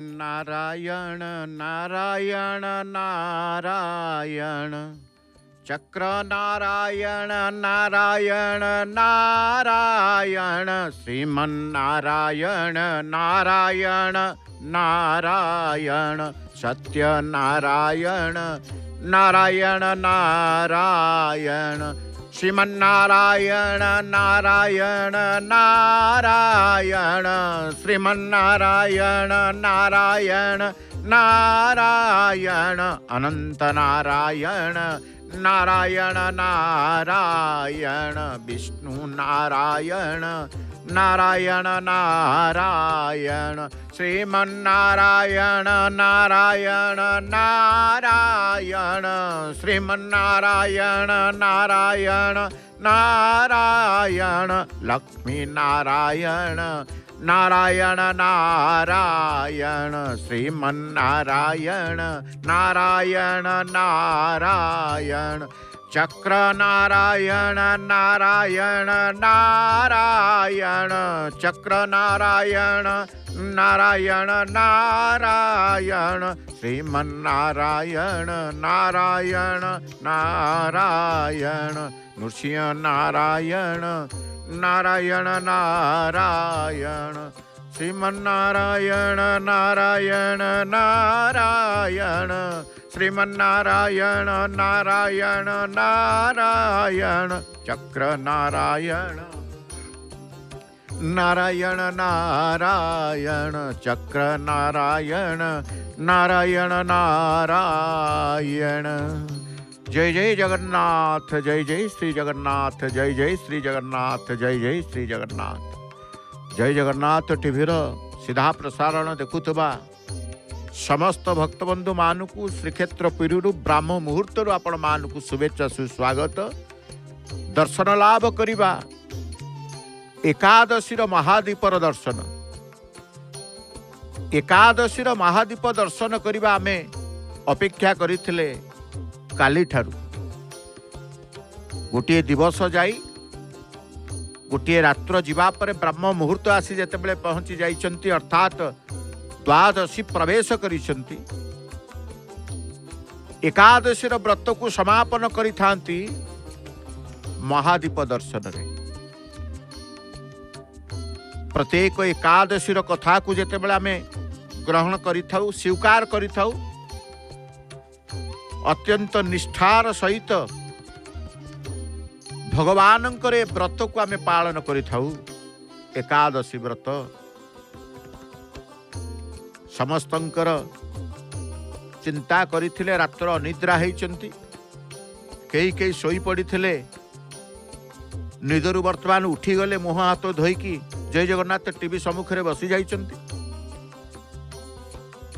नारायण नारायण नारायण चक्र नारायण नारायण नारायण श्रीमन्नारायण नारायण नारायण सत्य नारायण नारायण नारायण श्रीमन्नारायण नारायण नारायण श्रीमन्नारायण नारायण नारायण अनंत नारायण नारायण नारायण विष्णु नारायण नारायण नारायण श्रीमन्नारायण नारायण नारायण श्रीमन्नारायण नारायण नारायण लक्ष्मी नारायण नारायण नारायण श्रीमन्नारायण नारायण नारायण चक्र नारायण नारायण नारायण चक्र नारायण नारायण नारायण श्रीमन्नारायण नारायण नारायण नृसिंह नारायण नारायण नारायण श्रीमन्नारायण नारायण नारायण श्रीमन्नारायण नारायण नारायण चक्र नारायण नारायण नारायण चक्र नारायण नारायण नारायण जय जय जगन्नाथ जय जय श्री जगन्नाथ जय जय श्री जगन्नाथ जय जय श्री जगन्नाथ जय जगन्नाथ टीवीर सीधा प्रसारण देखुवा समस्त भक्तबंधु मानू श्रीक्षेत्र पुरी ब्राह्म मुहूर्त आपण मानू शुभेच्छा सुस्वागत दर्शन लाभ करवा एकादशीर महादीपर दर्शन एकादशीर महादीप दर्शन करवा आमे अपेक्षा करथिले काली ठारू गोटे दिवस जाई गोटे रात्र जीवा पर ब्रह्म मुहूर्त आसी जेतेबेले पहुंची जाइछंती अर्थात द्वादशी प्रवेश करिछंती एकादशीर व्रत को समापन करिथांती महादीप दर्शन रे प्रत्येक एकादशीर कथा को जेतेबेले आमे ग्रहण करिथाउ स्वीकार करिथाउ अत्यंत निष्ठार सहित भगवान व्रत को आमे पालन करिथाउ एकादशी व्रत समस्तंकर चिंता करिथिले रात्र अनिद्रा होइचंती कई कई सोई पड़िथिले निदरु वर्तमान उठी गले मुह हाथ धोईकी जय जगन्नाथ टीवी सम्मुखें बसी जाइचंती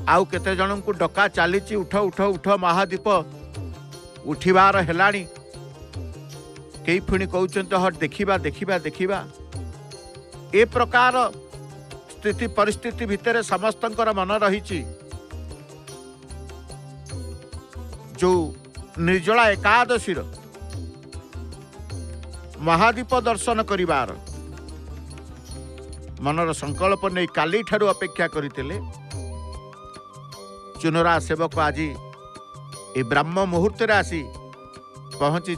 आउ केते जन को डका चली उठ उठ उठ महादीप उठिबार हेलाणी कई पुणी कहते हाँ देखिबा देखिबा देखिबा ए प्रकार स्थिति परिस्थिति भितर समस्तंकर मन रही जो निर्जला एकादशी महादीप दर्शन करिवार मनर संकल्प नहीं काली ठारू अपेक्षा करथिले चुनरा सेवक आज ए ब्रह्म मुहूर्त आसी पहुंची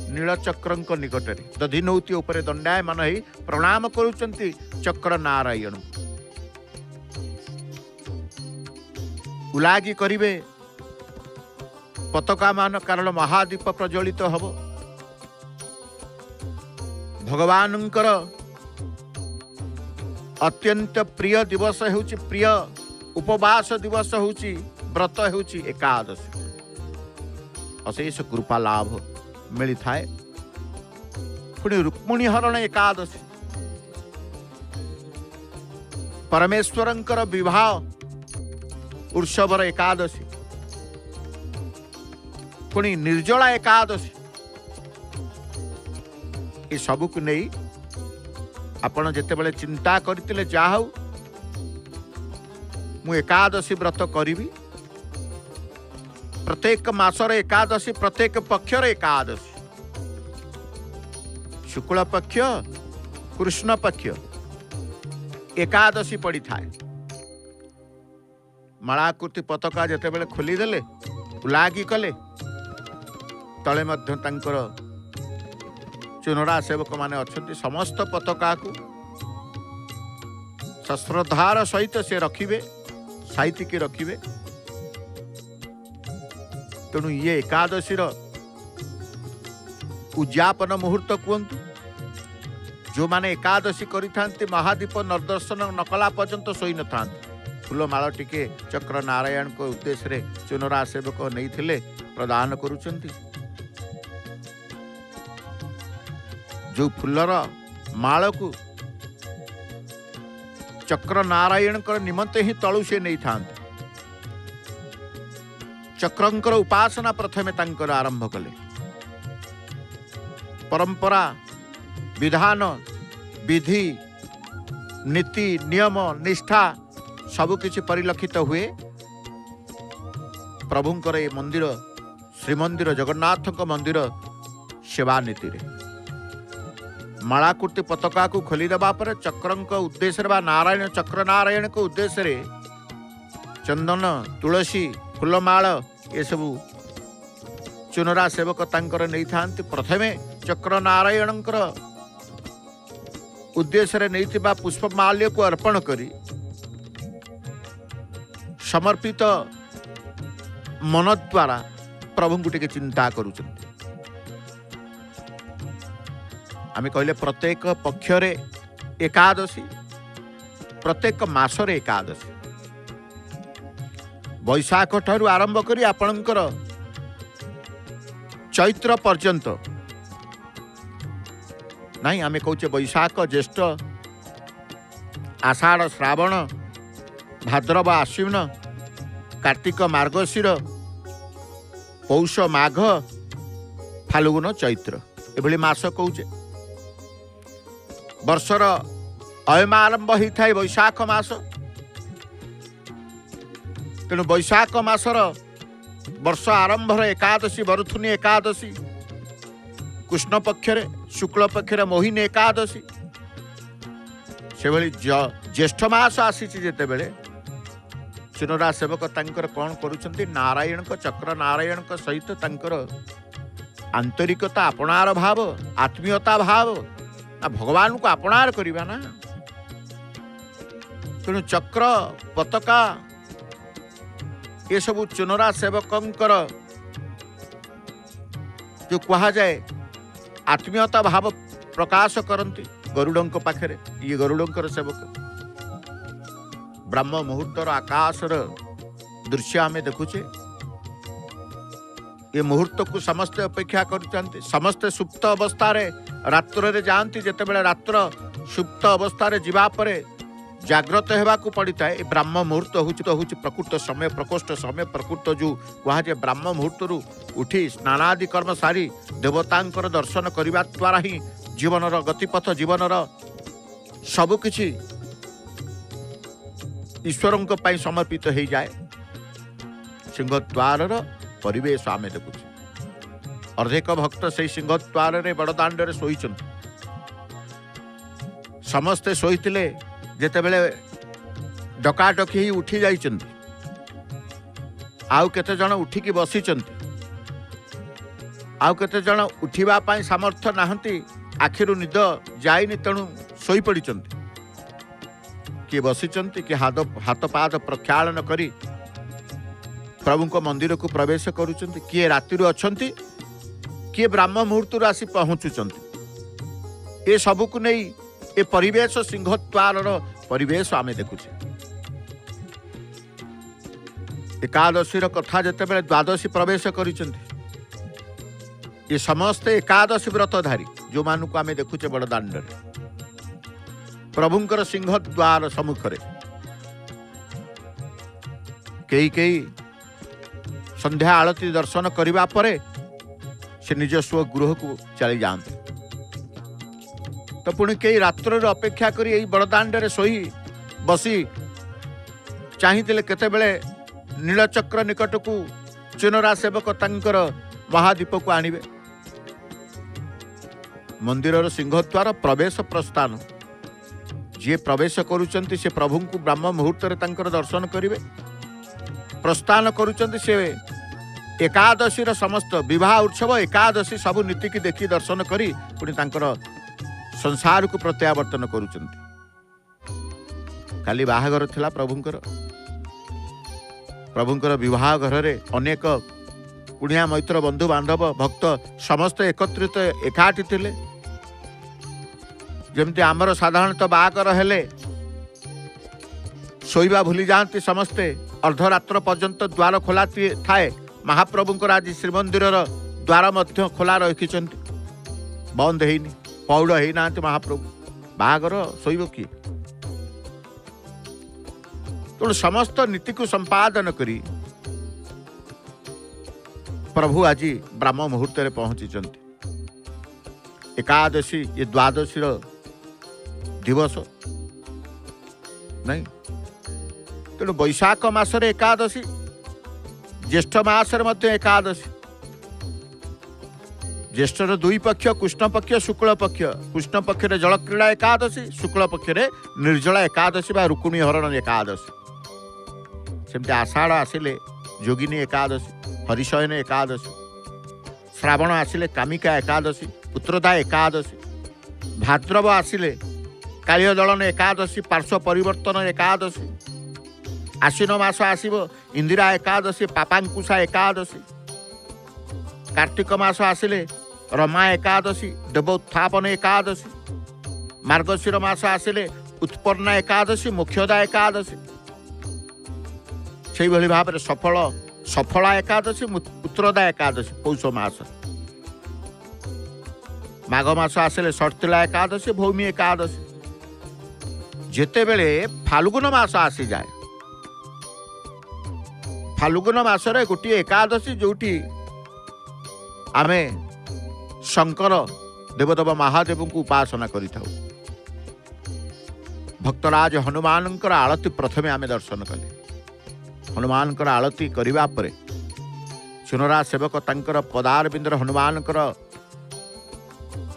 नीलचक्रंक निकट में दधिनौती उपरे दंडायमान ही प्रणाम करुचंती चक्र नारायण उलागी करिवे पताका मान कारण महादीप प्रज्वलित हब भगवानंकर अत्यंत प्रिय दिवस होउची प्रिय उपवास दिवस होउची व्रत होउची एकादशी अशेष कृपा लाभ मिली थाए पुणी रुक्मिणी हरण एकादशी परमेश्वरंकर विवाह उत्सवर एकादशी पुणी निर्जला एकादशी ये सबू को नहीं आपण जेतेबेले चिंता करथिले जा हौ मु एकादशी व्रत करी प्रत्येक मासर एकादशी प्रत्येक पक्षर एकादशी शुक्ल पक्ष कृष्ण पक्ष एकादशी पड़ी थाए ମାଳାକୃତି ପତାକା ଯେତେବେଳେ ଖୋଲିଦେଲେ ଉଲାଗି କଲେ ତଳେ ମଧ୍ୟ ତାଙ୍କର ଚୁନରା ସେବକ ମାନେ ଅଛନ୍ତି ସମସ୍ତ ପତାକାକୁ ସଶ୍ରଦ୍ଧାର ସହିତ ସେ ରଖିବେ ସାଇତିକି ରଖିବେ। ତେଣୁ ଇଏ ଏକାଦଶୀର ଉଦ୍ଯାପନ ମୁହୂର୍ତ୍ତ କୁହନ୍ତୁ। ଯେଉଁମାନେ ଏକାଦଶୀ କରିଥାନ୍ତି ମହାଦୀପ ନିର୍ଦର୍ଶନ ନକଲା ପର୍ଯ୍ୟନ୍ତ ଶୋଇନଥାନ୍ତି। ଫୁଲମାଳ ଟିକେ ଚକ୍ର ନାରାୟଣଙ୍କ ଉଦ୍ଦେଶ୍ୟରେ ଚୁନରା ସେବକ ନେଇଥିଲେ ପ୍ରଦାନ କରୁଛନ୍ତି। ଯେଉଁ ଫୁଲର ମାଳକୁ ଚକ୍ର ନାରାୟଣଙ୍କର ନିମନ୍ତେ ହିଁ ତଳୁ ସେ ନେଇଥାନ୍ତି। ଚକ୍ରଙ୍କର ଉପାସନା ପ୍ରଥମେ ତାଙ୍କର ଆରମ୍ଭ କଲେ। ପରମ୍ପରା ବିଧାନ ବିଧି ନୀତି ନିୟମ ନିଷ୍ଠା ସବୁକିଛି ପରିଲକ୍ଷିତ ହୁଏ ପ୍ରଭୁଙ୍କର ଏ ମନ୍ଦିର ଶ୍ରୀମନ୍ଦିର ଜଗନ୍ନାଥଙ୍କ ମନ୍ଦିର ସେବା ନୀତିରେ। ମାଳାକୃତି ପତାକାକୁ ଖୋଲିଦେବା ପରେ ଚକ୍ରଙ୍କ ଉଦ୍ଦେଶ୍ୟରେ ବା ନାରାୟଣ ଚକ୍ର ନାରାୟଣଙ୍କ ଉଦ୍ଦେଶ୍ୟରେ ଚନ୍ଦନ ତୁଳସୀ ଫୁଲମାଳ ଏସବୁ ଚୁନରା ସେବକ ତାଙ୍କର ନେଇଥାନ୍ତି। ପ୍ରଥମେ ଚକ୍ର ନାରାୟଣଙ୍କର ଉଦ୍ଦେଶ୍ୟରେ ନେଇଥିବା ପୁଷ୍ପମାଲ୍ୟକୁ ଅର୍ପଣ କରି ସମର୍ପିତ ମନ ଦ୍ୱାରା ପ୍ରଭୁଙ୍କୁ ଟିକେ ଚିନ୍ତା କରୁଛନ୍ତି। ଆମେ କହିଲେ ପ୍ରତ୍ୟେକ ପକ୍ଷରେ ଏକାଦଶୀ, ପ୍ରତ୍ୟେକ ମାସରେ ଏକାଦଶୀ। ବୈଶାଖ ଠାରୁ ଆରମ୍ଭ କରି ଆପଣଙ୍କର ଚୈତ୍ର ପର୍ଯ୍ୟନ୍ତ ନାଇଁ, ଆମେ କହୁଛେ ବୈଶାଖ ଜ୍ୟେଷ୍ଠ ଆଷାଢ଼ ଶ୍ରାବଣ ଭାଦ୍ରବ ଆଶ୍ୱିନ କାର୍ତ୍ତିକ ମାର୍ଗଶିର ପୌଷ ମାଘ ଫାଲଗୁନ ଚୈତ୍ର ଏଭଳି ମାସ କହୁଛେ। ବର୍ଷର ଅୟମା ଆରମ୍ଭ ହୋଇଥାଏ ବୈଶାଖ ମାସ। ତେଣୁ ବୈଶାଖ ମାସର ବର୍ଷ ଆରମ୍ଭର ଏକାଦଶୀ ବରୁଥୁନି ଏକାଦଶୀ, କୃଷ୍ଣ ପକ୍ଷରେ ଶୁକ୍ଳ ପକ୍ଷରେ ମୋହିନୀ ଏକାଦଶୀ। ସେଭଳି ଜ୍ୟେଷ୍ଠ ମାସ ଆସିଛି ଯେତେବେଳେ ଚୁନରା ସେବକ ତାଙ୍କର କ'ଣ କରୁଛନ୍ତି? ନାରାୟଣଙ୍କ ଚକ୍ର ନାରାୟଣଙ୍କ ସହିତ ତାଙ୍କର ଆନ୍ତରିକତା ଆପଣାର ଭାବ ଆତ୍ମୀୟତା ଭାବ ନା ଭଗବାନଙ୍କୁ ଆପଣାର କରିବା ନା। ତେଣୁ ଚକ୍ର ପତାକା ଏସବୁ ଚୁନରା ସେବକଙ୍କର ଯେଉଁ କୁହାଯାଏ ଆତ୍ମୀୟତା ଭାବ ପ୍ରକାଶ କରନ୍ତି ଗରୁଡ଼ଙ୍କ ପାଖରେ। ଇଏ ଗରୁଡ଼ଙ୍କର ସେବକ। ବ୍ରହ୍ମ ମୁହୂର୍ତ୍ତର ଆକାଶର ଦୃଶ୍ୟ ଆମେ ଦେଖୁଛେ। ଏ ମୁହୂର୍ତ୍ତକୁ ସମସ୍ତେ ଅପେକ୍ଷା କରୁଛନ୍ତି। ସମସ୍ତେ ସୁପ୍ତ ଅବସ୍ଥାରେ ରାତ୍ରରେ ଯାଆନ୍ତି। ଯେତେବେଳେ ରାତ୍ର ସୁପ୍ତ ଅବସ୍ଥାରେ ଯିବା ପରେ ଜାଗ୍ରତ ହେବାକୁ ପଡ଼ିଥାଏ। ଏ ବ୍ରାହ୍ମ ମୁହୂର୍ତ୍ତ ହେଉଛି ପ୍ରକୃତ ସମୟ, ପ୍ରକୋଷ୍ଠ ସମୟ। ପ୍ରକୃତ ଯେଉଁ କୁହାଯାଏ ବ୍ରାହ୍ମ ମୁହୂର୍ତ୍ତରୁ ଉଠି ସ୍ନାନାଦି କର୍ମ ସାରି ଦେବତାଙ୍କର ଦର୍ଶନ କରିବା ଦ୍ୱାରା ହିଁ ଜୀବନର ଗତିପଥ, ଜୀବନର ସବୁକିଛି ଈଶ୍ୱରଙ୍କ ପାଇଁ ସମର୍ପିତ ହୋଇଯାଏ। ସିଂହଦ୍ୱାରର ପରିବେଶ ଆମେ ଦେଖୁଛୁ। ଅର୍ଦ୍ଧେକ ଭକ୍ତ ସେହି ସିଂହଦ୍ୱାରରେ ବଡ଼ଦାଣ୍ଡରେ ଶୋଇଛନ୍ତି। ସମସ୍ତେ ଶୋଇଥିଲେ। ଯେତେବେଳେ ଡକାଡକି ହେଇ ଉଠି ଯାଇଛନ୍ତି, ଆଉ କେତେଜଣ ଉଠିକି ବସିଛନ୍ତି, ଆଉ କେତେଜଣ ଉଠିବା ପାଇଁ ସାମର୍ଥ୍ୟ ନାହାନ୍ତି, ଆଖିରୁ ନିଦ ଯାଇନି, ତେଣୁ ଶୋଇପଡ଼ିଛନ୍ତି। କିଏ ବସିଛନ୍ତି, କିଏ ହାତ ପାଦ ପ୍ରକ୍ଷାଳନ କରି ପ୍ରଭୁଙ୍କ ମନ୍ଦିରକୁ ପ୍ରବେଶ କରୁଛନ୍ତି, କିଏ ରାତିରୁ ଅଛନ୍ତି, କିଏ ବ୍ରାହ୍ମ ମୁହୂର୍ତ୍ତରୁ ଆସି ପହଞ୍ଚୁଛନ୍ତି। ଏ ସବୁକୁ ନେଇ ଏ ପରିବେଶ ସିଂହଦ୍ୱାରର ପରିବେଶ ଆମେ ଦେଖୁଛେ। ଏକାଦଶୀର କଥା ଯେତେବେଳେ ଦ୍ୱାଦଶୀ ପ୍ରବେଶ କରିଛନ୍ତି, ଏ ସମସ୍ତେ ଏକାଦଶୀ ବ୍ରତଧାରୀ ଯେଉଁମାନଙ୍କୁ ଆମେ ଦେଖୁଛେ ବଡ଼ଦାଣ୍ଡରେ ପ୍ରଭୁଙ୍କର ସିଂହଦ୍ୱାର ସମ୍ମୁଖରେ। କେହି କେହି ସନ୍ଧ୍ୟା ଆଳତୀ ଦର୍ଶନ କରିବା ପରେ ସେ ନିଜସ୍ୱ ଗୃହକୁ ଚାଲି ଯାଆନ୍ତି। ତ ପୁଣି କେହି ରାତ୍ରରେ ଅପେକ୍ଷା କରି ଏଇ ବଡ଼ଦାଣ୍ଡରେ ଶୋଇ ବସି ଚାହିଁଥିଲେ କେତେବେଳେ ନୀଳଚକ୍ର ନିକଟକୁ ଚୁନରା ସେବକ ତାଙ୍କର ମହାଦୀପକୁ ଆଣିବେ। ମନ୍ଦିରର ସିଂହଦ୍ୱାର ପ୍ରବେଶ ପ୍ରସ୍ଥାନ। ଯିଏ ପ୍ରବେଶ କରୁଛନ୍ତି ସେ ପ୍ରଭୁଙ୍କୁ ବ୍ରହ୍ମ ମୁହୂର୍ତ୍ତରେ ତାଙ୍କର ଦର୍ଶନ କରିବେ। प्रस्थान करुचंती से एकादशी समस्त विवाह उत्सव एकादशी सबु नीति की देखी दर्शन करी पुणी तांकर संसार को प्रत्यावर्तन करुचंती। काली बाहागर थिला प्रभुंकर विवाह घर रे अनेक कुणिया मैत्र बंधु बांधव भक्त समस्त एकत्रित एकाठी थिले। जमती आमर साधारणतः बाहागर हेले शोइबा भूली जाती समस्ते अर्धरात्र पर्यंत द्वार खोला थाए। महाप्रभुंकर आज श्रीमंदिर द्वार मध्य खोला रखिंट बंद होनी पौड़ होना महाप्रभु बाहागर शोइब किए। तेणु समस्त नीति को संपादन करी प्रभु आज ब्राह्म मुहूर्त में पहुंची। एकादशी ये द्वादशी दिवस नहीं। तेणु बैशाख मासरे एकादशी ज्येष्ठ मासरे मध्य एकादशी। ज्येष्ठर दुई पक्ष कृष्ण पक्ष शुक्ल पक्ष। कृष्ण पक्ष जल क्रीड़ा एकादशी शुक्ल पक्ष निर्जला एकादशी बा रुक्मिणी हरण एकादशी। सेमती आषाढ़ आसिले जोगिनी एकादशी हरिशयन एकादशी। श्रावण आसिले कामिका एकादशी पुत्रदा एकादशी। भाद्रव आसिले कालिय दलन एकादशी पार्श्व परिवर्तन एकादशी। आश्विन मास आसिबो इंदिरा एकादशी पापांकुशा एकादशी। कार्तिक मास आसिले रमा एकादशी देवोत्थापन एकादशी। मार्गशीर मास आसिले उत्पन्ना एकादशी मोक्षदा एकादशी। से भाव में सफला एकादशी पुत्रदा एकादशी पौष मास। माघ मास आसिले षटतिला एकादशी भौमी एकादशी। जेते बेले फाल्गुन मास आसी जाए फाल्गुन मासरे गोटे एकादशी जोटी आमे शंकर देवदेव महादेव को उपासना करि थाउ। भक्तराज हनुमान आलती प्रथमे आमे दर्शन कले। हनुमान आलती करबा परे चुनरा सेवक तांकर पदारविंदर हनुमान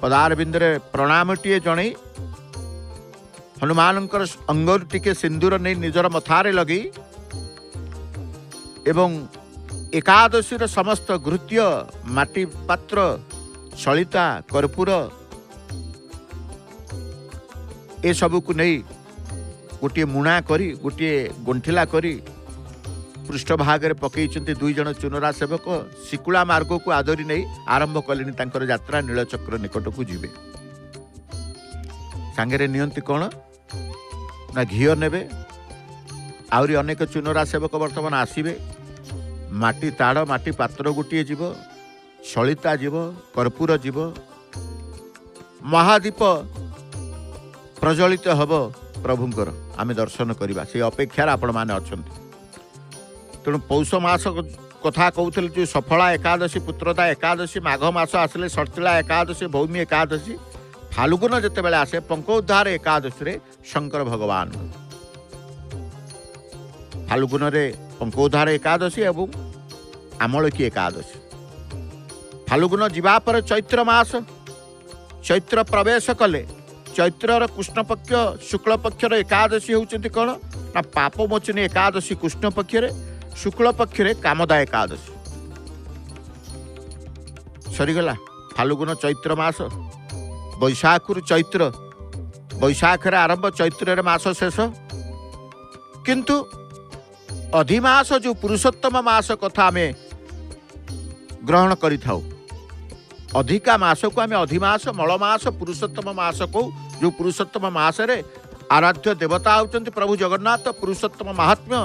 पदारविंदरे प्रणामटीए जणई हनुमान अंगर टिके सिंदूर नहीं निजर मथारे लगी एवं एकादशी समस्त घृत्य माटी पात्र सलिता कर्पूर ए सबू को नहीं गोटे मुणा करी गोटे गोंठिला करी पृष्ठ भाग पकई दुई जन चुनरा सेवक शिकुला मार्ग को आदरी नहीं आरंभ कले यात्रा नीलचक्र निकट को जीवे। सांगे नियंती कौन ना घीओ नेबे आउरी अनेक चुनरा सेवक वर्तमान आसीबे। माटी ताड़ माटी पात्र गोटे जीव सलिता जीव कर्पूर जीव महादीप प्रज्वलित हब प्रभुंकर आमे दर्शन करवा से अपेक्षार आपण माने अछंती। तेणु पौष मास कथा कहते जो सफला एकादशी पुत्रदा एकादशी माघ मास आसिले षटतिला एकादशी भौमी एकादशी फाल्गुन जिते बेले आसे पंकोद्धार एकादशी रे शंकर भगवान फाल्गुन रे पंकोद्धार एकादशी एवं आमलकी एकादशी। फाल्गुन जीवा पर चैत्र मास चैत्र प्रवेश कले चैत्र कृष्ण पक्ष शुक्ल पक्षर एकादशी होउचंती कौन ना पापमोचनी एकादशी कृष्ण पक्षरे शुक्ल पक्षरे कामदा एकादशी सरीगला। फाल्गुन चैत्र मास बैशाख चैत्र बैशाख आरंभ चैत्र मास शेष किंतु अधिमास जो पुरुषोत्तम मास कथा आमे ग्रहण करि थाउ। अधिका मास को आमे अधिमास मलमास पुरुषोत्तम मास को जो पुरुषोत्तम मास रे आराध्य देवता होचंती प्रभु जगन्नाथ पुरुषोत्तम महात्म्य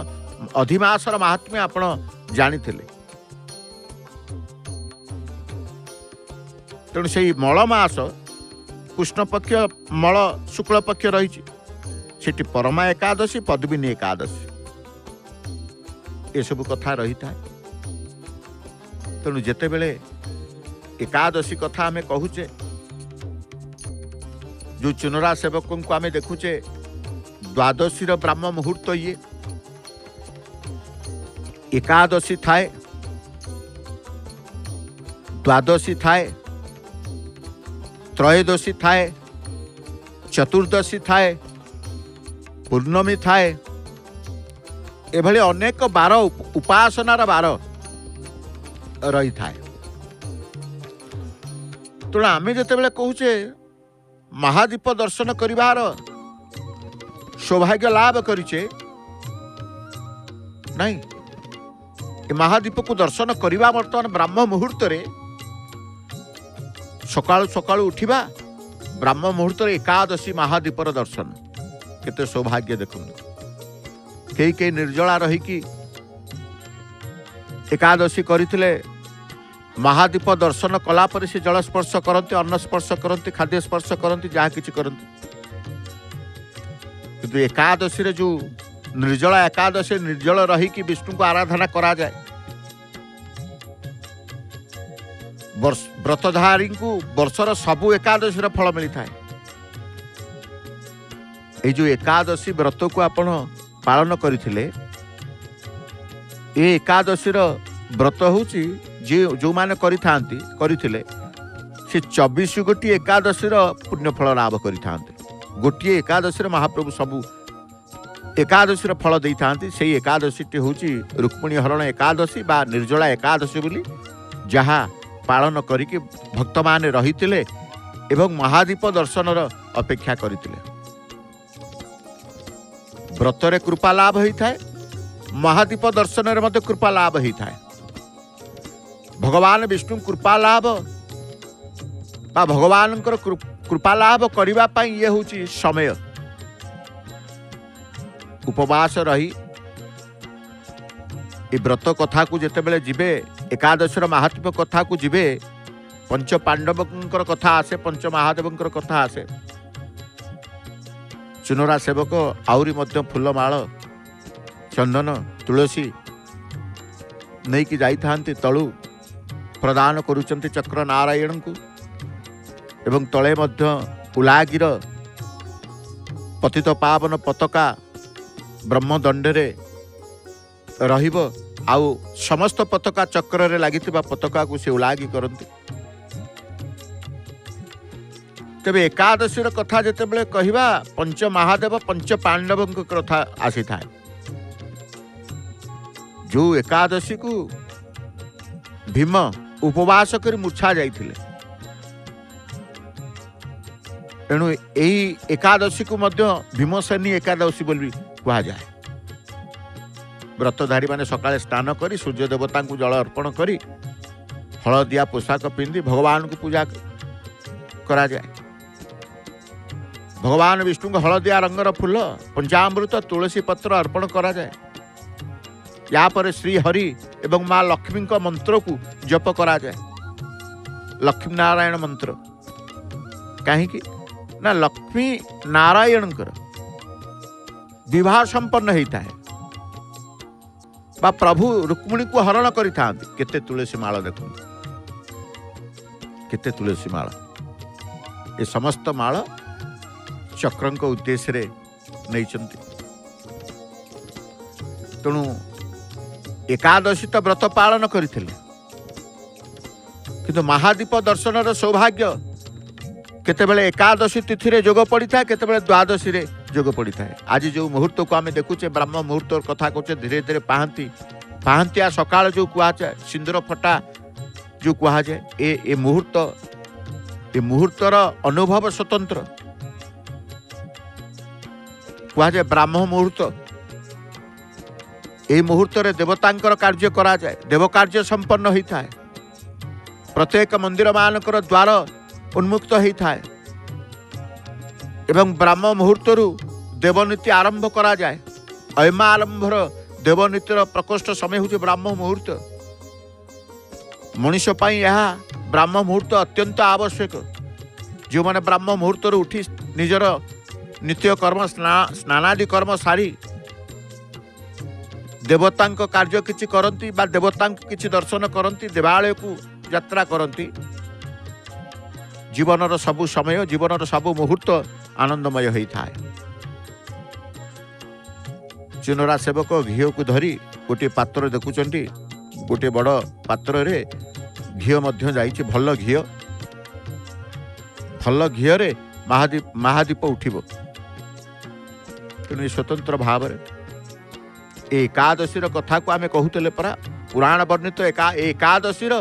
अधिमासर महात्म्य आपण जानिथिले। तेणु से मलमास कृष्ण पक्ष मल शुक्ल पक्ष रही सेठी परमा एकादशी पद्मिनी एकादशी ये सब कथा रही था। तेणु जेते बेले एकादशी कथा आमे कहूचे जो चुनरा सेवकों को आमे देखुचे द्वादशी ब्राह्म मुहूर्त ये एकादशी थाए द्वादशी थाए त्रयोदशी थाए चतुर्दशी थाए पूर्णमी थाए एभली अनेक बार उपासनार बार रही थाए। तेणु आम जिते कहूचे महादीप दर्शन करिवार सौभाग्य लाभ करिचे नहीं, महादीप को दर्शन करवा बर्तमान ब्राह्म मुहूर्त सकाळु सकाळु उठिबा ब्राह्म मुहूर्त एकादशी महादीपर दर्शन केते सौभाग्य देखुन। कई निर्जला रही एकादशी करथिले महादीप दर्शन कला पर से जल स्पर्श करती, अन्न स्पर्श करती, खाद्य स्पर्श करती, जहाँ किसी करती। किंतु एकादशी रे जो निर्जला एकादशी निर्जल रही कि विष्णु को आराधना करा जाए, व्रतधारी को वर्षर सबु एकादशी फल मिलता है। ये जो एकादशी व्रत को आपण पालन करथिले, ये एकादशी व्रत होची जो माने करिथांती करिथिले से 24 गोटी एकादशी पुण्य फल लाभ करिथांती। गोटे एकादशी महाप्रभु सबु एकादशी फल दे था। से एकादशी टी हूँ रुक्मिणी हरण एकादशी बा निर्जला एकादशी बोली, जहाँ पालन करिके भक्त माने रहिथिले एवं महादीप दर्शनर अपेक्षा करथिले। व्रतरे कृपा लाभ होता है, महादीप दर्शन रे कृपा लाभ होता है। भगवान विष्णु कृपा लाभ बा भगवान कृपा लाभ करिबा पई ये होची समय। उपवास रही ए व्रत कथा को जेते बेले जिबे, एकादशीर महात्म्य कथा को जिबे, पंच पांडवंकर कथा आसे, पंच महादेवंकर कथा आसे। चुनरा सेवक आउरी मध्य फूलमाल चंदन तुलसी नहीं कि जाई थांती तळु प्रदान करुचंती चक्र नारायण को, एवं तले मध्य उलागिर पतित पावन पताका ब्रह्मदंडे रहिबो, आउ समस्त पताका चक्र रे लागिथिबा पताका को से उलागी करंती। तेबे एकादशीर कथा जेते बेले कहिबा पंच महादेव पंच पांडवंक कथा आसी थाए। जो एकादशी को भीम उपवास कर मूर्छा जाइथिले, एणु एही एकादशी को मध्य भीमसेनी एकादशी बोली कहा जाए। व्रतधारी माने सकाळे स्नान करी सूर्य देवता को जल अर्पण करी हलदिया पोशाक पिंधि भगवान को पूजा करा जाए। भगवान विष्णु को हलदिया रंगर फूल पंचामृत तुलसी पत्र अर्पण करा जाए। या पर श्री हरि एवं माँ लक्ष्मी का मंत्र को जप करा जाए, लक्ष्मी नारायण मंत्र। कहीं ना लक्ष्मी नारायण विवाह संपन्न होता है बा प्रभु रुक्मिणी को हरण करि थांती। केते तुलसी माला देखो, केते तुलसी माला, ये समस्त माला चक्रंक उद्देश्य रे नहीं चंती। तेणु एकादशी तो व्रत पालन करथिले, किंतु महादीप दर्शन सौभाग्य केतेबेले एकादशी तिथि रे जोग पड़ी था, केतेबेले द्वादशी रे जोग पड़ी था। आज जो मुहूर्त को आम देखुचे ब्रह्म मुहूर्त कथा कहचे, धीरे धीरे पाहंतिया सकाळ जो कुआ जाए, सिंदूर फटा जो कुआ जाए, ए मुहूर्तर अनुभव स्वतंत्र कुआ जाए। ब्राह्म मुहूर्त, ए मुहूर्त रे देवतांकर कार्य करा जाए, देव कार्य संपन्न होता है। प्रत्येक मंदिर मानकर द्वार उन्मुक्त होता है एवं ब्राह्म मुहूर्तरु देवनीति आरंभ करा जाए। अयमालंभर देवनीतिर प्रकोष्ठ समय हूँ ब्राह्म मुहूर्त। मनुष्य पाई यह ब्राह्म मुहूर्त अत्यंत आवश्यक। जो मैंने ब्राह्म मुहूर्त उठी निजर नित्य कर्म स्नानादि कर्म सारी देवतांक कार्य किछि करंती बा देवतांक किछि दर्शन करंती, देवालय को यात्रा करंती। जीवनर सबु समय, जीवनर सबु मुहूर्त आनंदमय होता है। चुनरा सेवक घी को धरी गोटे पात्र देखुचंती, गोटे बड़ पात्र रे घी मध्य जाइछि, भल घी, भल घी रे महादीप उठिबो। तेणु स्वतंत्र भाव एकादशीर कथा को आम कहूले परा पुराण वर्णित एकादशीर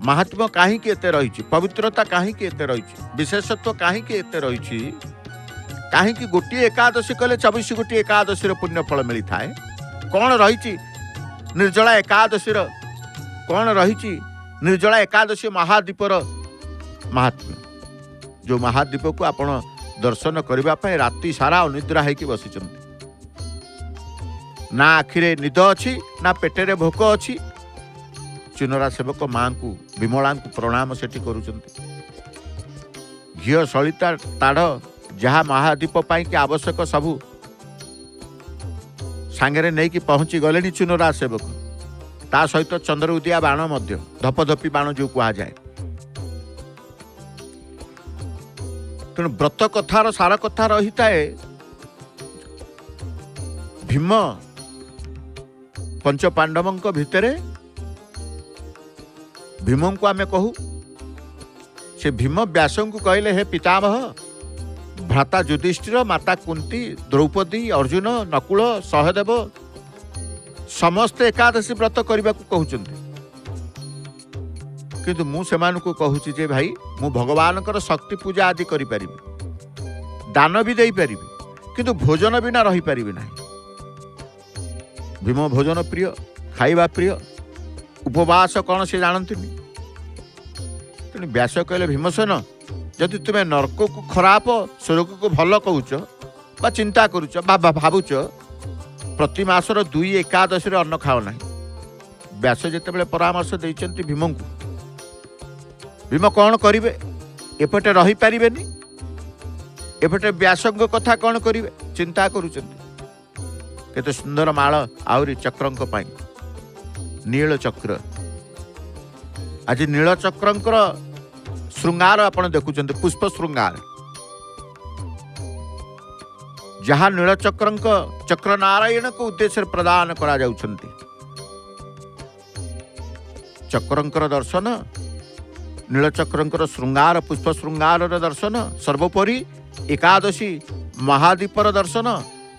महात्म्य कहीं रही पवित्रता कहीं रही विशेषत्व कहीं रही कहीं गोटे एकादशी कले 24 गोटी एकादशीर पुण्य फल मिलता है कौन रही निर्जला एकादशीर कौन रही निर्जला एकादशी महाद्वीपर महात्म्य जो महाद्वीप को आपण दर्शन करने राति सारा अनिद्रा होकर बसी ना आखिरे निद अच्छी ना पेटेरे भोक अच्छी चुनरा सेवक माँ को विमला को प्रणाम सेठी करुचंती घी सलिता ताड़ जहाँ महाद्वीप पाई कि आवश्यक सबू सांगरे नहीं कि पहुंची गले चुनरा सेवक ता सहित चंद्र उदिया बाण मध्य धपधपी बाण जो कह जाए तेणु व्रत कथार सार कथा रही थाए भीम पंच पांडवों भितर भीम को आमे कहू से भीम व्यास को कहले हे पितामह भ्राता युधिष्ठिर माता कुंती द्रौपदी अर्जुन नकुल सहदेव समस्ते एकादशी व्रत करने को कहते किंतु मु सेमानकु कहूची जे भाई मु भगवान शक्ति पूजा आदि करि परिबि दान भी दे परिबि किंतु भोजन बिना रही परिबि नाही भीम भोजन प्रिय खाइबा प्रिय उपवास कौन से जानती तेणु व्यास कहले भीमसेन जदि तुम्हें नरक को खराब स्वर्ग को भल कहूच चिंता करुच भावुच प्रति मासर 2 एकादशी अन्न खाओ ना व्यास जिते परामर्श देते भीम को भीम कौन करेंगे एपटे रही पारे एपटे व्यास कथा कौन करेंगे चिंता करुँचे सुंदर माल आहरी चक्र नील चक्र आज नील चक्र श्रृंगार आपण देखुं पुष्प श्रृंगार जहाँ नील चक्र नारायण को उद्देश्य प्रदान करा जाउछंती चक्रंकर दर्शन नीलचक्रंकर श्रृंगार पुष्प श्रृंगार दर्शन सर्वोपरि एकादशी महाद्वीपर दर्शन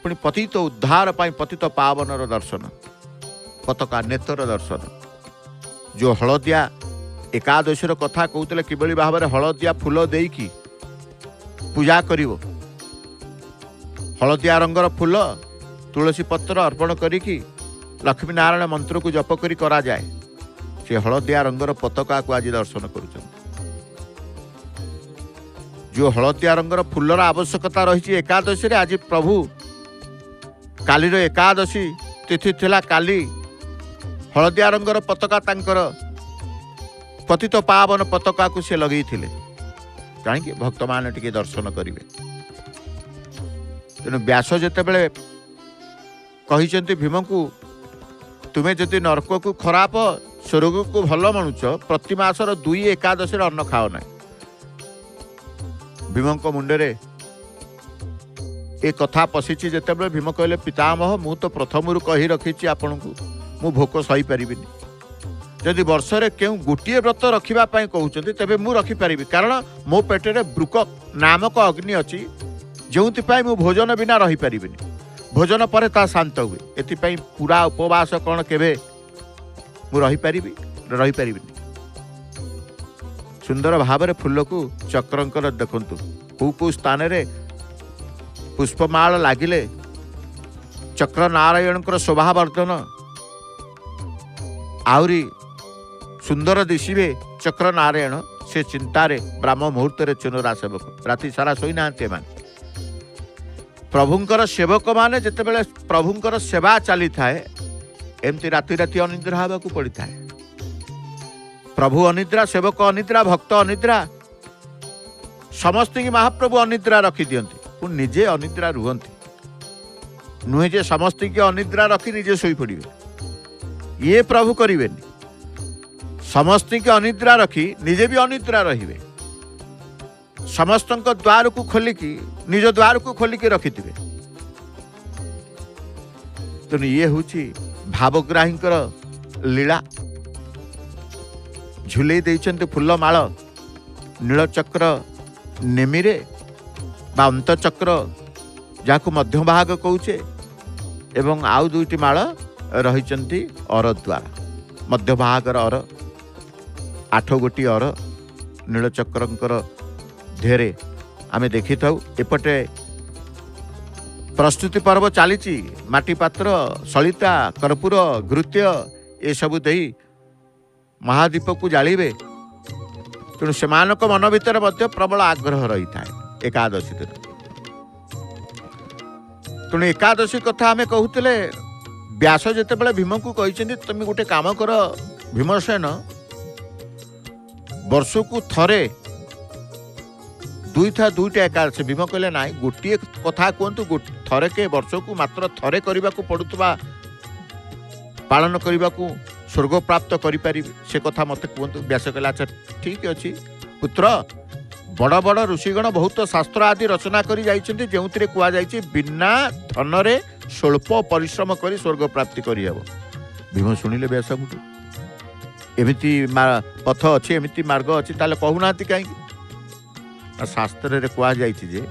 पुणी पतित उद्धार पाई पतित पावनर दर्शन पताका नेतर दर्शन जो हलदिया एकादशीर कथा कहते किभली भाव में हलदिया फूल देकी पूजा करिवो हलदिया रंगर फूल तुलसी पत्र अर्पण करिकी लक्ष्मी नारायण मंत्र को जप करी करा जाए से हलदिया रंगर पताका को आज दर्शन कर जो हलदिया रंगर फूलर आवश्यकता रही एकादशी रे आज प्रभु कालीर एकादशी तिथि थिला काली हलदिया रंगर पताका तांकर पतित पावन पताका को से लगे कहीं भक्त मान टे दर्शन करेंगे तेणु व्यास जिते कहते भीम को तुम्हें जदि नरक को खराब स्वर्ग को भल मनुच प्रति मासर 2 एकादशी अन्न खाओ ना भीम मुंडे ए कथा पशिची जिते भीम कहले पितामह मु तो प्रथम कही रखी आपण को मु भोक सही पारि जदि वर्षरे क्यों गोटे व्रत रखापी कहते तेरे मुझे रखिपारि कारण मो पेटे ब्रुक नामक अग्नि अच्छी जो मु भोजन बिना रही पारि भोजन पर ता शांत हुए एपाई पूरा उपवास कौन केवे मु रही पारि सुंदर भाव में फूल को चक्रंकर देखु कौ स्थान पुष्पमाल लगिले चक्र नारायण शोभावर्धन आहरी सुंदर दिशे चक्र नारायण से चिंतारे ब्राह्म मुहूर्त चुनरा सेवक राति सारा शोई ना प्रभुंकर सेवक माने जिते बड़े प्रभुंकर सेवा चली थाए एमती राति राति अनिद्रा हवा को पड़ी थाए प्रभु अनिद्रा सेवक अनिद्रा भक्त अनिद्रा समस्त की महाप्रभु अनिद्रा रखी दियंती पुणी निजे अनिद्रा रुहंती नुहे जे समस्त की अनिद्रा रखी निजे सोई पड़िबे ये प्रभु करिवेनी समस्त की अनिद्रा रखी निजे भी अनिद्रा रहिबे समस्त द्वार को खोलिकी निज द्वार को खोलिकी रखिथिबे तेणु ये हूँ भावग्राही लीला झुले देइछन्ते फूलमाल नीलचक्र नेमिरे बा अंतचक्र जहाँ मध्य भाग कौचे एवं आउ दुईटी माळ रहिचंती अर द्वारा मध्य भागर अर 8 गोटी अर नीलचक्रंकर धेरे आमे देखि थाउ। एपटे प्रस्तुति पर्व चली माटी पात्र सलिता कर्पूर घृत्य ए सबु देई महादीप को जालिबे। तेणु से मन भितर प्रबल आग्रह रही था एकादशी दिन। तेणु एकादशी कथा आमे कहूले व्यास जिते बड़े भीम को कहते तुम गोटे काम कर भीमसेन वर्ष को थरे दुईटा एकादशी। भीम कहले ना गोटे कथा कहतु थरे के वर्ष को मात्र थरे करने को पड़ुवा पालन करने को स्वर्ग प्राप्त करें से कथा मत कहतु। व्यास कहला अच्छा ठीक अच्छे पुत्र बड़ बड़ ऋषिगण बहुत शास्त्र आदि रचना करी जाइछन्ति जेउथिरे कुआ जाइछि बिना धनरे स्वल्प परिश्रम करी स्वर्ग प्राप्ति करी हेबो। भीम सुनिले व्यास गुटु एमिति पथ अछि एमिति मार्ग अछि ताले कहूनाति काई शास्त्र रे कुआ जाइछि जे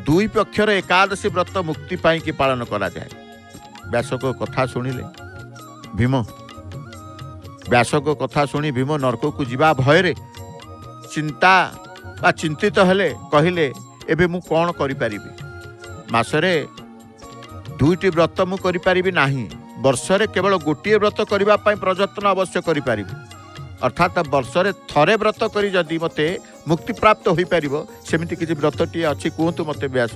दुई पक्षर एकादशी व्रत मुक्ति पाई कि पालन करा जाए। व्यास को कथा सुनिले भीम व्यास को कथा सुनी भीम नरक को जीवा भयरे चिंता बा चिंतित हेले कहले एबे मु कौन करि परिबी मासरे दुईटी व्रत मु करि परिबी नाही वर्षरे केवल गोटिए व्रत करबा पई प्रयत्न अवश्य करि परिबी। अर्थात वर्षरे थरे व्रत करी जदि मते मुक्ति प्राप्त होई परिबो सेमिति किछि व्रतटी अछि कहतु मते व्यास।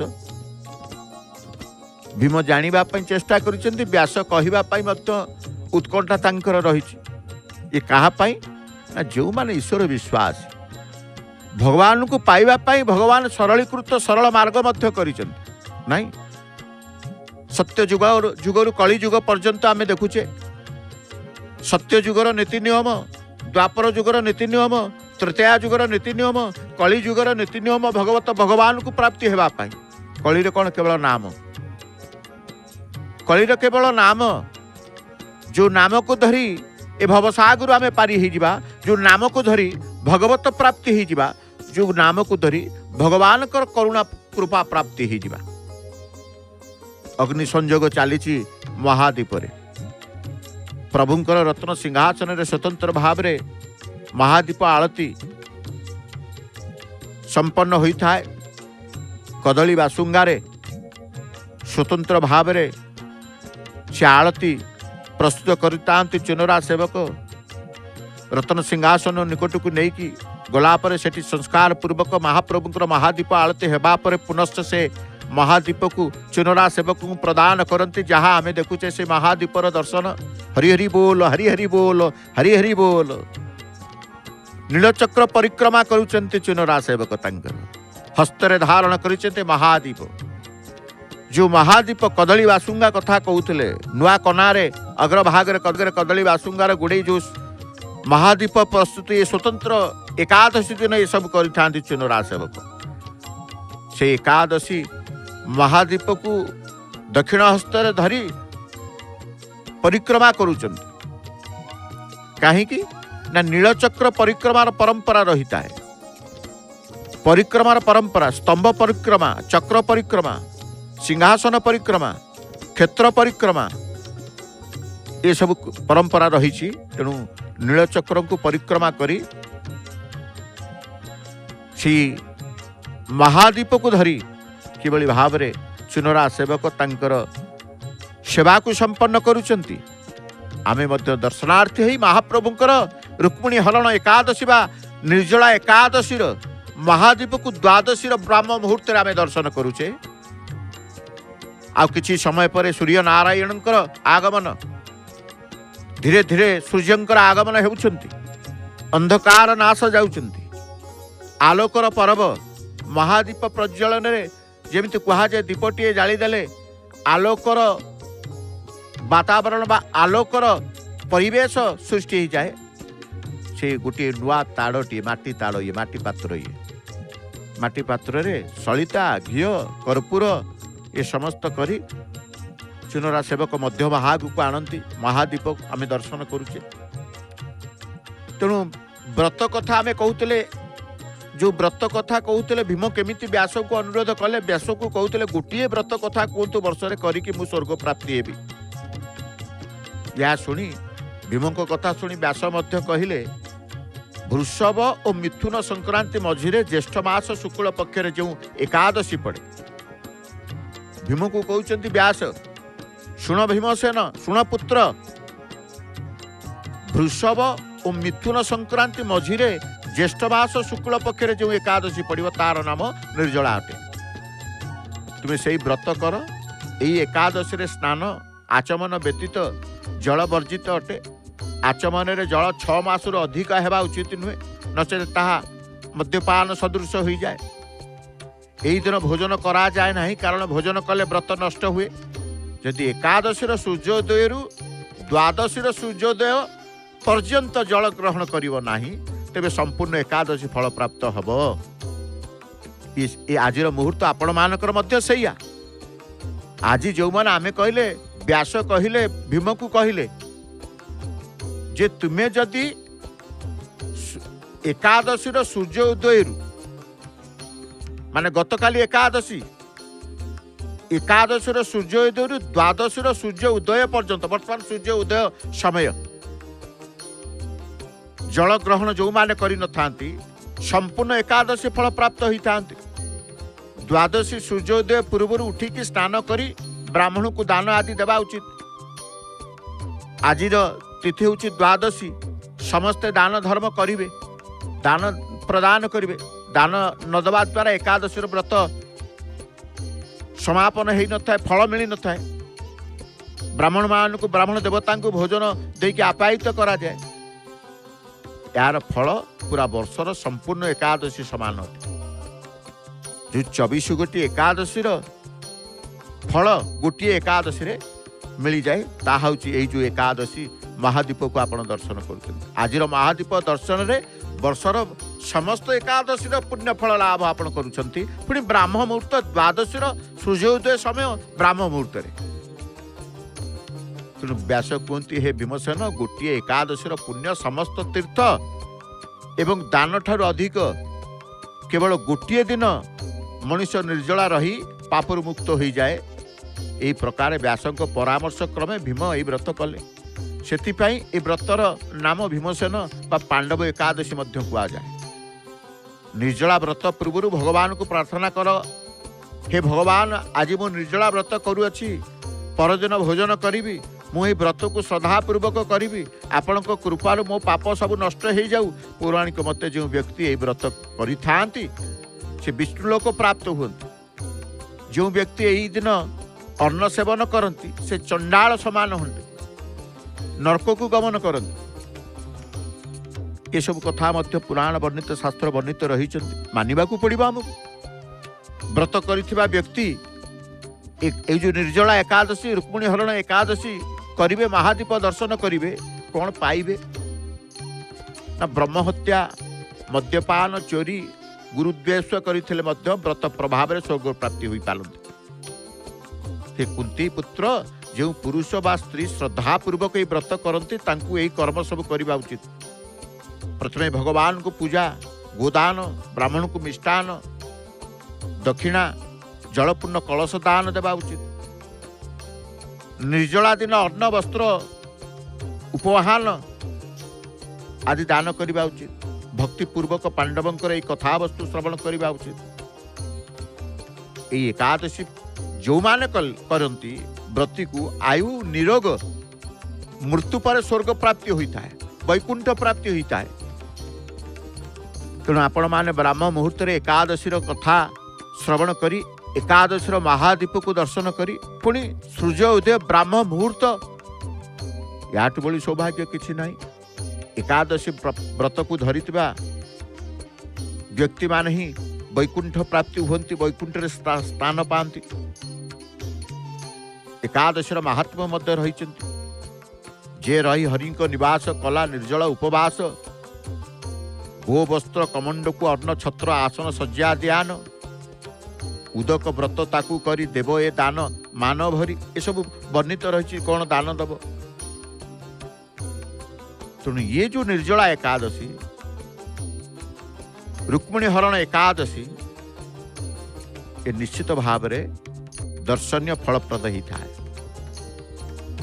भीम जानिबा पई चेष्टा करिसेंति व्यास कहिबा पई मते उत्कंठा तांकर रहिछि। ये कहा पई ना जो माने ईश्वर विश्वास भगवान को पाइबा पाई भगवान सरलीकृत सरल मार्ग मध्य करिसेंति नाही। सत्य जुगर कली जुग पर्यंत आमे देखुचे सत्य जुगर नीति नियम द्वापर जुगर नीति नियम तृतीया जुगर नीति नियम कली जुगर नीति नियम भगवान को प्राप्ति हेबा पाई कली रे कोन केवल नाम कली रे केवल नाम जो नाम को धरी ए भवसागर आमे पारी ही जिबा जो नाम को धरी भगवत प्राप्ति ही जिबा जो नाम को धरी भगवान कर करुणा कृपा प्राप्ति ही जिबा। अग्नि संयोग चली महादीप रे प्रभुंकर रत्न सिंहासन रे स्वतंत्र भाव रे महादीप आळती संपन्न होता है। कदली बासुंगारे स्वतंत्र भाव रे से आळती प्रस्तुत करता चुनरा सेवक रत्न सिंहासन निकट को नहीं कि गलापर से संस्कार पूर्वक महाप्रभुंकर महादीप आळती हेबा पर पुनश्च से महादीप को चुनरा सेवक को प्रदान करती जहाँ आमे देखुचे से महादीपर दर्शन हरि हरि बोल हरि हरि बोल हरि हरि बोल। नीलचक्र परिक्रमा करुचंती चुनरा सेवक तांकर हस्तरे धारण करिसेंते महादीप जो महादीप कदली बासुंगा कथा कहूले नुआ कनारे अग्रभाग कदली बासुंगार गुड़े जो महादीप प्रस्तुति स्वतंत्र एकादशी दिन ये सब करि चुनरा सेवक से एकादशी महादीप को दक्षिण हस्तर धरी परिक्रमा करुचंती कहीं ना नीलचक्र परिक्रमार परंपरा रहिता है। परिक्रमार परंपरा स्तंभ परिक्रमा चक्र परिक्रमा सिंहासन परिक्रमा क्षेत्र परिक्रमा ये सब परंपरा रही। तेणु नीलचक्र को परिक्रमा करी सी महादीप को धरी किभली भाव रे चुनरा सेवक तांकर सेवा को संपन्न करुचंती। आमे मध्य दर्शनार्थी ही महाप्रभुंकर रुक्मिणी हरण एकादशी बा निर्जला एकादशी महादीप को द्वादशी ब्राह्म मुहूर्त आमे दर्शन करुचे। आ किछि समय पर सूर्य नारायणकर आगमन धीरे धीरे सूर्यंकर आगमन हेउचंती अंधकार नाश जाउचंती आलोकर पर्व महादीप प्रज्वलन रे जेमिति कहा जाए दीपटीए जालीदेले आलोकर वातावरण बा आलोकर परिवेश सृष्टि हो जाए। से गोटे नुआ ताड़टी माटी ताड़ ये माटी पात्र रे सलिता घी कर्पूर ये समस्त करी चुनरा सेवक मध्य भाग को आनती महादीप आमे दर्शन करुचे। तेणु व्रत कथा आमे कहूले जो व्रत कथा कहूले भीम केमिति व्यास को अनुरोध कले व्यास को कहूले गोटे व्रत कथा कहतु वर्ष करी स्वर्ग प्राप्ति हेबी। यह शुणी भीम को कथा शुणी व्यास मध्य कहिले वृषभ और मिथुन संक्रांति मझिरे ज्येष्ठ मास शुक्ल पक्षर जो एकादशी पड़े भीम को कहते व्यास शुण भीमसेन शुण पुत्र वृषभ और मिथुन संक्रांति मझिरे ज्येष्ठ मास शुक्ल पक्षर जो एकादशी पड़ो तार नाम निर्जला अटे तुम्हें से व्रत कर यही एकादशी स्नान आचमन व्यतीत जल वर्जित अटे आचमन जल 6 मास अधिक हेबा उचित नुहे नचेत ताहा मद्यपान सदृश हो जाए यही दिन भोजन करा जाए नहीं कारण भोजन कले व्रत नष्ट हुए यदि एकादशी सूर्योदय द्वादशी सूर्योदय पर्यंत जल ग्रहण करिवो नाही तेबे संपूर्ण एकादशी फल प्राप्त हब आज मुहूर्त आपण मानकर मध्य सैया आज जो माने आमे कहले व्यास कहले भीम को कहले जे तुम्हें जदि एकादशी सूर्योदय माने गतकाली एकादशी सूर्योदय द्वादशी सूर्य उदय पर्यंत वर्तमान सूर्य उदय समय जल ग्रहण जो माने करि न थांती संपूर्ण एकादशी फल प्राप्त होता द्वादशी सूर्योदय पूर्व उठिकी स्नान करी ब्राह्मण को दान आदि देवा उचित आज तिथि हूँ द्वादशी समस्ते दान धर्म करिवे दान प्रदान करिवे दान न देवा द्वारा एकादशी व्रत समापन हो न था फल मिल न था ब्राह्मण मान को ब्राह्मण देवता को भोजन देके आप्यायित करा जाए यार फल पूरा वर्षर संपूर्ण एकादशी समान अटे जो 24 गोटी एकादशी फल गोटे एकादशी मिल जाए ता हूँ जो एकादशी महादीप को आप दर्शन कर आज महादीप दर्शन रे वर्षर समस्त एकादशी पुण्य फल लाभ आप पुणी ब्राह्म मुहूर्त द्वादशी सूर्योदय समय ब्राह्म मुहूर्त तेणु व्यास कहते हे भीमसेन गोटे एकादशी पुण्य समस्त तीर्थ एवं दान ठारू अधिक केवल गोटे दिन मनुष्य निर्जला रही पापरु मुक्त हो जाए यही प्रकार व्यास परामर्श क्रमे भीम यही व्रत कले से व्रतर नाम भीमसेन बा पांडव एकादशी कहुए निर्जला व्रत पूर्व भगवान को प्रार्थना कर हे भगवान आज मु निर्जला व्रत करुअछि परदिन भोजन करी मुझे व्रत को श्रद्धापूर्वक करी आपण कृपार मो पाप सब नष्ट हो जाऊ पौराणिक मते जो व्यक्ति यही व्रत करि से विष्णुलोक प्राप्त हुंती जो व्यक्ति यही दिन अन्न सेवन करती से चंडाल समान हंटे नरक को गमन करती ये सब कथा मध्य पुराण वर्णित शास्त्र वर्णित रही मानिबा को पड़िबा हमको व्रत करिथिबा व्यक्ति एक जो निर्जला एकादशी रुक्मिणी हरण एकादशी करिवे महादीप दर्शन करिवे कौन पाइबे ना ब्रह्महत्या मद्यपान चोरी गुरुद्वेष करते व्रत प्रभाव स्वर्ग प्राप्ति हो पारती हे कुंती पुत्र जो पुरुष बा स्त्री श्रद्धापूर्वक व्रत करती यही कर्म सब करवा उचित प्रथम भगवान को पूजा गोदान ब्राह्मण को मिष्टान दक्षिणा जलपूर्ण कलश दान देवा उचित निर्जला दिन अन्न वस्त्र उपहान आदि दान करवा उचित भक्तिपूर्वक पांडवंकर ये कथा वस्तु श्रवण करवा उचित ये एकादशी जो माने करती व्रती को आयु निरोग मृत्यु पर स्वर्ग प्राप्ति होता है वैकुंठ प्राप्ति होता है तेणु आपण माने ब्राह्म मुहूर्त एकादशी कथा श्रवण करी एकादशी महादीप को दर्शन करी पुणी सूर्य उदय ब्राह्म मुहूर्त याठू बड़ी सौभाग्य किसी नहीं एकादशी व्रत को धरिथिबा व्यक्ति मान ही वैकुंठ प्राप्ति हुंती वैकुंठ स्थान पाती एकादशी महात्म्य मध्य रही जे रही हरि निवास कला निर्जल उपवास गो वस्त्र कमंड को अन्न छत्र आसन शज्या ध्यान उदक व्रत ताकू करी देव ए दान मान भरी ये सब वर्णित रही कौन दान दब तेणु ये जो निर्जला एकादशी रुक्मिणी हरण एकादशी ये निश्चित भाव में दर्शनीय फलप्रद होता है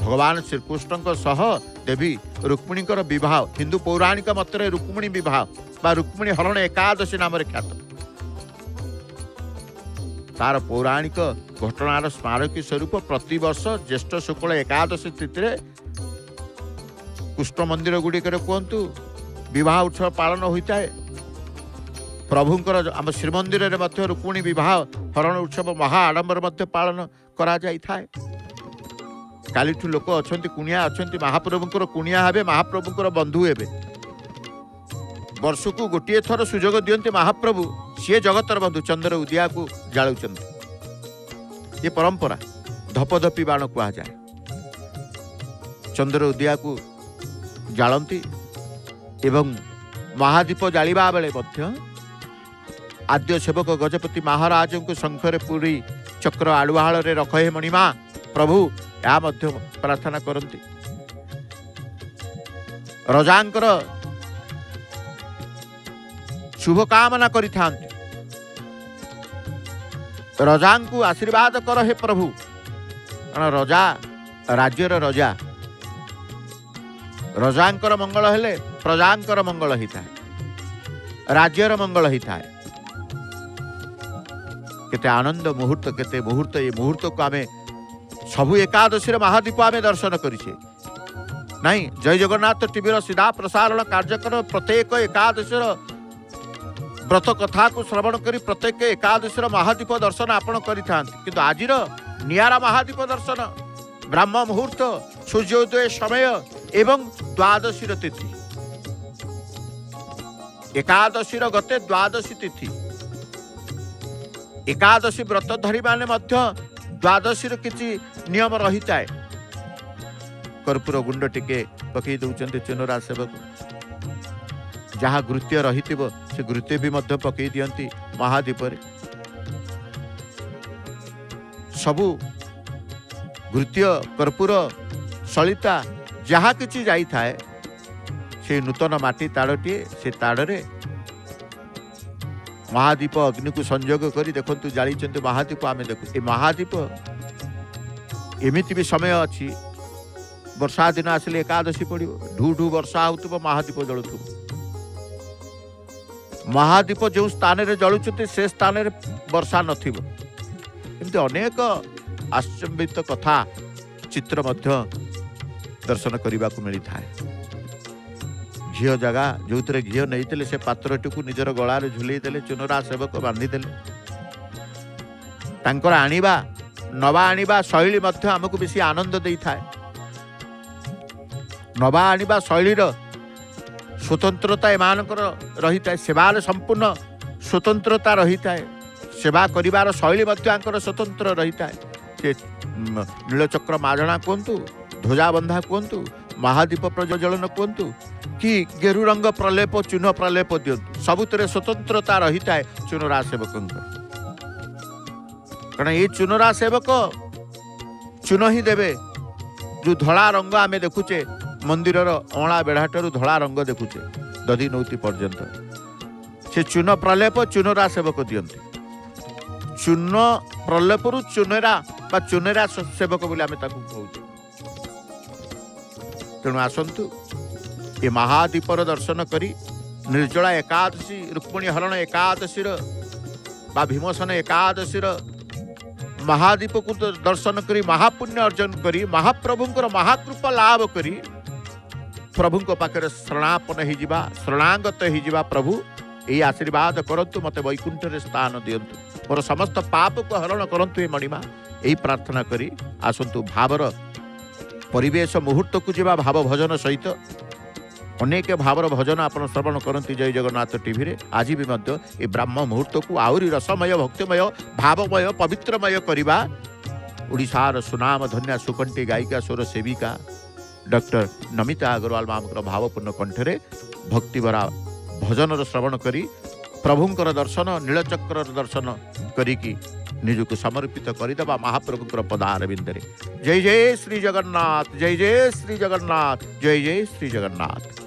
भगवान श्रीकृष्ण सह देवी रुक्मिणी विवाह हिंदू पौराणिक मतरे रुक्मिणी विवाह बा रुक्मिणी हरण एकादशी नाम ख्यात। तार पौराणिक घटनार स्मारकी स्वरूप प्रतिवर्ष ज्येष्ठ शुक्ल एकादशी तिथि कृष्ण मंदिर गुड़िक कहतु विवाह उत्सव पालन होता है। प्रभुंकर आम श्रीमंदिर में रुक्मिणी विवाह हरण उत्सव महा आडंबर पालन करा जाय थाए। कालीठू लोक अच्छा कुणिया अच्छा महाप्रभुंकर कुणिया हे महाप्रभुंकर बंधु हे। वर्ष को गोटे थर सुजोग दियंते महाप्रभु सी जगतर बंधु चंद्र उदिया को जालुचंत। ये परंपरा धपधपी बाण कह जाए। चंद्र उदिया को जालती एवं महादीप जालिबा बेले मध्य आद्य सेवक गजपति महाराज को शंखरे पूरी चक्र आड़ुआल रखे मणिमा प्रभु या मध्य प्रार्थना करती। रजांकर शुभ कामना करि थांती। रजा को आशीर्वाद कर हे प्रभु, कारण रजा राज्यर रजा। रजांकर मंगल हेले प्रजांकर मंगल ही थाए, राज्यर मंगल ही थाए। केते आनंद मुहूर्त केते मुहूर्त ये मुहूर्त को आमे सबु एकादशी महादीप आमे दर्शन करिछे नहीं। जय जगन्नाथ टीवी सीधा प्रसारण कार्यक्रम प्रत्येक एकादशी व्रत कथा को श्रवण करी प्रत्येक एकादशी महादीप दर्शन आपण करि थांती। किंतु आजिर नियारा महादीप दर्शन ब्रह्म मुहूर्त सूर्योदय समय एवं द्वादशी तिथि एकादशी गते द्वादशी तिथि एकादशी व्रत धरी माने मध्य द्वादशी किसी नियम रही है। कर्पूर गुंड टिके पकई दौरान चुनरा सेवक जहाँ घृत्य रही से घृत्य भी मध्य पकई दियंती महादीप सबु घृत्य कर्पूर सलिता जहाँ किसी जाई थाए से नूतन माटी ताड़टीए से ताड़े महादीप अग्नि को संयोग करी देखु जाली महादीप आम देखु। ये महादीप एमिति भी समय अच्छी वर्षा दिन आसिले एकादशी पड़ो ढू ढू वर्षा हो महादीप जलुव। महादीप जो स्थान रे जलुचते से स्थान रे वर्षा नथिबो। अनेक आश्चर्यित कथा चित्र मध्य दर्शन करने को मिली थाए। झील जगह जो थे घी नहीं से पात्रटी को निजर गलार झुलई देले चुनरा सेवक बांधिदेले। आनिबा नवा आनिबा शैली मध्य आमको बेसी आनंद दे थाए। नवा आनिबा शैलीर स्वतंत्रता एमानकर रही थाए। सेवार संपूर्ण स्वतंत्रता रही थाए। सेवा करिवार शैली मध्य आंकर स्वतंत्र रही थाए। से नीलचक्र माजणा कहतु ध्वजा बंधा कहतु महादीप प्रज्वलन कहतु कि गेरु रंग प्रलेप चून प्रलेप दिंतु सबुतरे स्वतंत्रता रही थाए चुनरा सेवक। कारण ये चुनरा सेवक चून ही देवे। जो धला रंग आमे देखुचे मंदिर अणा बेढ़ाटर धला रंग देखुचे दधी नौती पर्यंत से चून प्रलेप चुनरा सेवक दियंती। चून प्रलेपरु चुनेरा बा चुनेरा सेवक बोली आमे ताकू कहूचे। तेणु आसंतु ये महादीपर दर्शन करी निर्जला एकादशी रुक्मिणी हरण एकादशी बा भीमसन एकादशी महादीप को दर्शन करी महापुण्य अर्जन करी महाप्रभुंकर महाकृपा लाभ करी प्रभु पाखे शरणापन हो शरणागत हो। प्रभु यही आशीर्वाद करंतु मते वैकुंठ रे स्थान दियंतु मोर समस्त पाप को हरण करंतु ये मणिमा। यही प्रार्थना करी आसंतु भावर परिवेश मुहूर्त को जीवा भाव भजन सहित अनेक भावर भजन आपन श्रवण करती जय जगन्नाथ टीवी रे। आज भी मध्य ए ब्रह्म मुहूर्त को आहरी रसमय भक्तिमय भावमय पवित्रमय करिबा ओडिशार सुनाम धन्या सुकंठी गायिका स्वर सेविका डॉक्टर नमिता अग्रवाल मामकर भावपूर्ण कंठरे भक्तिभरा भजन श्रवण करी प्रभुंकर दर्शन नीलचक्र दर्शन करिकी निजको समर्पित करदेवा महाप्रभुंकर पदारविंदरे। जय जय श्री जगन्नाथ, जय जय श्री जगन्नाथ, जय जय श्री जगन्नाथ।